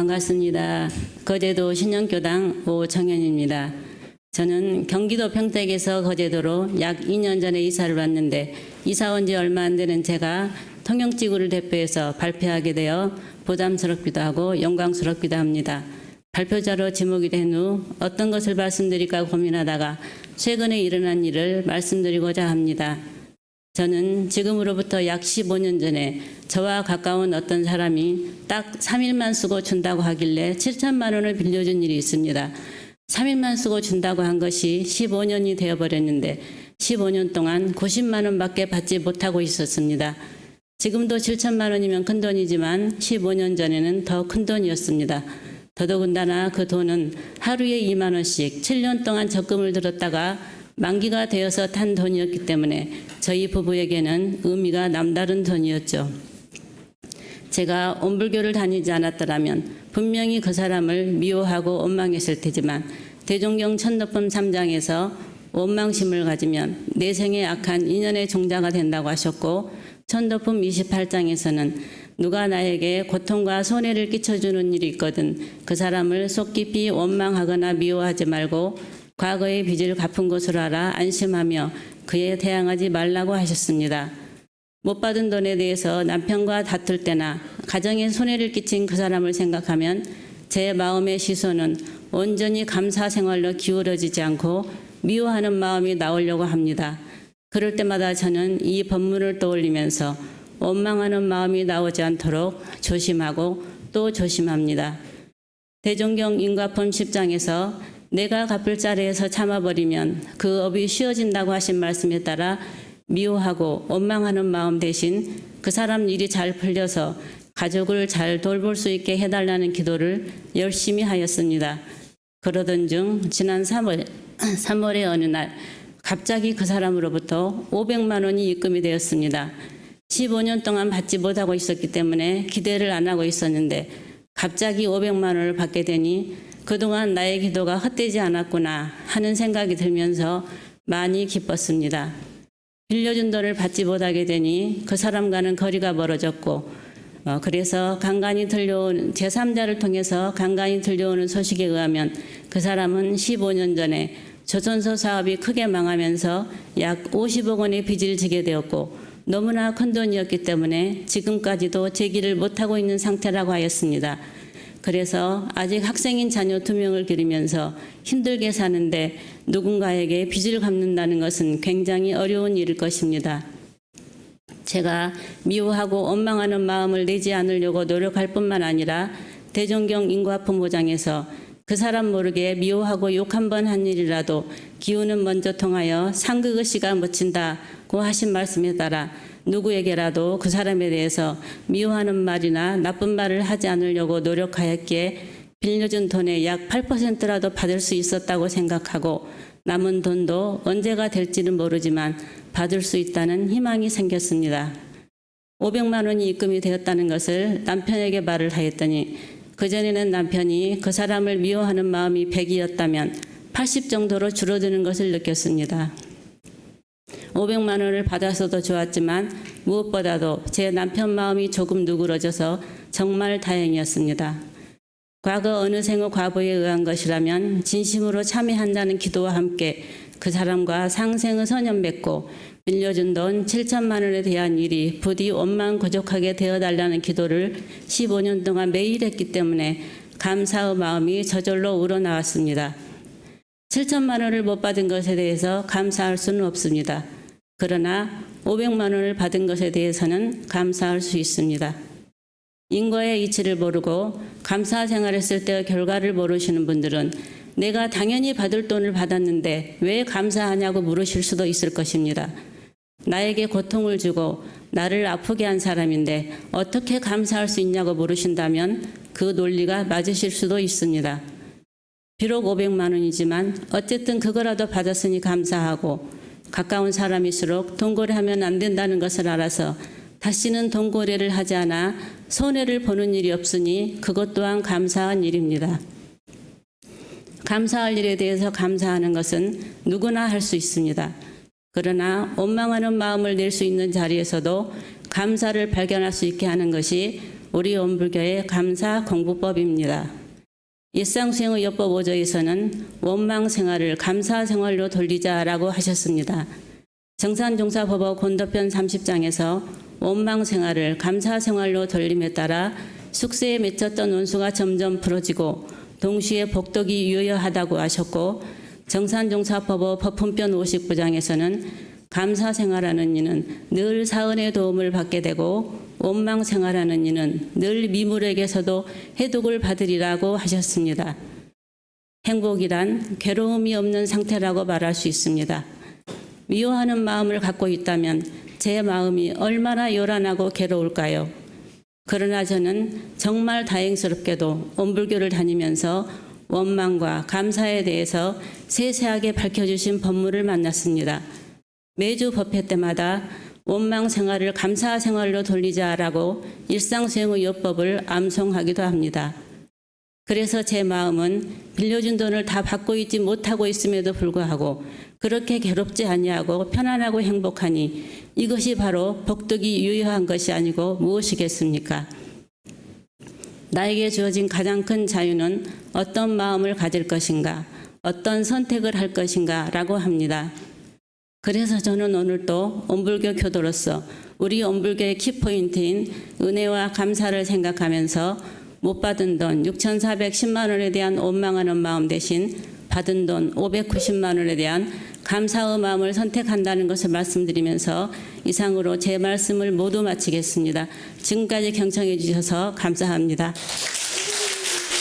반갑습니다. 거제도 신영교당 오정현입니다. 저는 경기도 평택에서 거제도로 약 2년 전에 이사를 왔는데 이사 온 지 얼마 안 되는 제가 통영지구를 대표해서 발표하게 되어 부담스럽기도 하고 영광스럽기도 합니다. 발표자로 지목이 된 후 어떤 것을 말씀드릴까 고민하다가 최근에 일어난 일을 말씀드리고자 합니다. 저는 지금으로부터 약 15년 전에 저와 가까운 어떤 사람이 딱 3일만 쓰고 준다고 하길래 7천만 원을 빌려준 일이 있습니다. 3일만 쓰고 준다고 한 것이 15년이 되어버렸는데 15년 동안 90만 원밖에 받지 못하고 있었습니다. 지금도 7천만 원이면 큰 돈이지만 15년 전에는 더 큰 돈이었습니다. 더더군다나 그 돈은 하루에 2만 원씩 7년 동안 적금을 들었다가 만기가 되어서 탄 돈이었기 때문에 저희 부부에게는 의미가 남다른 돈이었죠. 제가 온불교를 다니지 않았더라면 분명히 그 사람을 미워하고 원망했을 테지만 대종경 천도품 3장에서 원망심을 가지면 내 생에 악한 인연의 종자가 된다고 하셨고 천도품 28장에서는 누가 나에게 고통과 손해를 끼쳐주는 일이 있거든 그 사람을 속 깊이 원망하거나 미워하지 말고 과거의 빚을 갚은 것으로 알아 안심하며 그에 대항하지 말라고 하셨습니다. 못 받은 돈에 대해서 남편과 다툴 때나 가정에 손해를 끼친 그 사람을 생각하면 제 마음의 시선은 온전히 감사 생활로 기울어지지 않고 미워하는 마음이 나오려고 합니다. 그럴 때마다 저는 이 본문을 떠올리면서 원망하는 마음이 나오지 않도록 조심하고 또 조심합니다. 대종경 인과품 10장에서 내가 갚을 자리에서 참아버리면 그 업이 쉬워진다고 하신 말씀에 따라 미워하고 원망하는 마음 대신 그 사람 일이 잘 풀려서 가족을 잘 돌볼 수 있게 해달라는 기도를 열심히 하였습니다. 그러던 중 지난 3월의 어느 날 갑자기 그 사람으로부터 500만 원이 입금이 되었습니다. 15년 동안 받지 못하고 있었기 때문에 기대를 안 하고 있었는데 갑자기 500만 원을 받게 되니 그동안 나의 기도가 헛되지 않았구나 하는 생각이 들면서 많이 기뻤습니다. 빌려준 돈을 받지 못하게 되니 그 사람과는 거리가 멀어졌고 그래서 간간히 들려온 제3자를 통해서 간간히 들려오는 소식에 의하면 그 사람은 15년 전에 조선소 사업이 크게 망하면서 약 50억 원의 빚을 지게 되었고 너무나 큰 돈이었기 때문에 지금까지도 제기를 못하고 있는 상태라고 하였습니다. 그래서 아직 학생인 자녀 2명을 기르면서 힘들게 사는데 누군가에게 빚을 갚는다는 것은 굉장히 어려운 일일 것입니다. 제가 미워하고 원망하는 마음을 내지 않으려고 노력할 뿐만 아니라 대종경 인과품 5장에서 그 사람 모르게 미워하고 욕 한 번 한 일이라도 기운은 먼저 통하여 상극의 씨가 묻힌다고 하신 말씀에 따라 누구에게라도 그 사람에 대해서 미워하는 말이나 나쁜 말을 하지 않으려고 노력하였기에 빌려준 돈의 약 8%라도 받을 수 있었다고 생각하고 남은 돈도 언제가 될지는 모르지만 받을 수 있다는 희망이 생겼습니다. 500만 원이 입금이 되었다는 것을 남편에게 말을 하였더니 그전에는 남편이 그 사람을 미워하는 마음이 100이었다면 80 정도로 줄어드는 것을 느꼈습니다. 500만 원을 받아서도 좋았지만 무엇보다도 제 남편 마음이 조금 누그러져서 정말 다행이었습니다. 과거 어느 생의 과보에 의한 것이라면 진심으로 참여한다는 기도와 함께 그 사람과 상생의 선연 맺고 빌려준 돈 7천만 원에 대한 일이 부디 원망부족하게 되어달라는 기도를 15년 동안 매일 했기 때문에 감사의 마음이 저절로 우러나왔습니다. 7천만 원을 못 받은 것에 대해서 감사할 수는 없습니다. 그러나 500만 원을 받은 것에 대해서는 감사할 수 있습니다. 인과의 이치를 모르고 감사 생활했을 때의 결과를 모르시는 분들은 내가 당연히 받을 돈을 받았는데 왜 감사하냐고 물으실 수도 있을 것입니다. 나에게 고통을 주고 나를 아프게 한 사람인데 어떻게 감사할 수 있냐고 물으신다면 그 논리가 맞으실 수도 있습니다. 비록 500만 원이지만 어쨌든 그거라도 받았으니 감사하고 가까운 사람일수록 돈거래하면 안 된다는 것을 알아서 다시는 돈거래를 하지 않아 손해를 보는 일이 없으니 그것 또한 감사한 일입니다. 감사할 일에 대해서 감사하는 것은 누구나 할 수 있습니다. 그러나 원망하는 마음을 낼 수 있는 자리에서도 감사를 발견할 수 있게 하는 것이 우리 온불교의 감사 공부법입니다. 일상수행의 요법 5조에서는 원망생활을 감사생활로 돌리자라고 하셨습니다. 정산종사법어 곤도편 30장에서 원망생활을 감사생활로 돌림에 따라 숙세에 맺혔던 원수가 점점 풀어지고 동시에 복덕이 유효하다고 하셨고, 정산종사법어 법품편 59장에서는 감사생활하는 이는 늘 사은의 도움을 받게 되고 원망생활하는 이는 늘 미물에게서도 해독을 받으리라고 하셨습니다. 행복이란 괴로움이 없는 상태라고 말할 수 있습니다. 미워하는 마음을 갖고 있다면 제 마음이 얼마나 요란하고 괴로울까요? 그러나 저는 정말 다행스럽게도 온불교를 다니면서 원망과 감사에 대해서 세세하게 밝혀주신 법문을 만났습니다. 매주 법회 때마다 원망 생활을 감사 생활로 돌리자라고 일상수행의 요법을 암송하기도 합니다. 그래서 제 마음은 빌려준 돈을 다 받고 있지 못하고 있음에도 불구하고 그렇게 괴롭지 아니하고 편안하고 행복하니 이것이 바로 복덕이 유효한 것이 아니고 무엇이겠습니까? 나에게 주어진 가장 큰 자유는 어떤 마음을 가질 것인가, 어떤 선택을 할 것인가 라고 합니다. 그래서 저는 오늘도 온불교 교도로서 우리 온불교의 키포인트인 은혜와 감사를 생각하면서 못 받은 돈 6,410만 원에 대한 원망하는 마음 대신 받은 돈 590만 원에 대한 감사의 마음을 선택한다는 것을 말씀드리면서 이상으로 제 말씀을 모두 마치겠습니다. 지금까지 경청해 주셔서 감사합니다.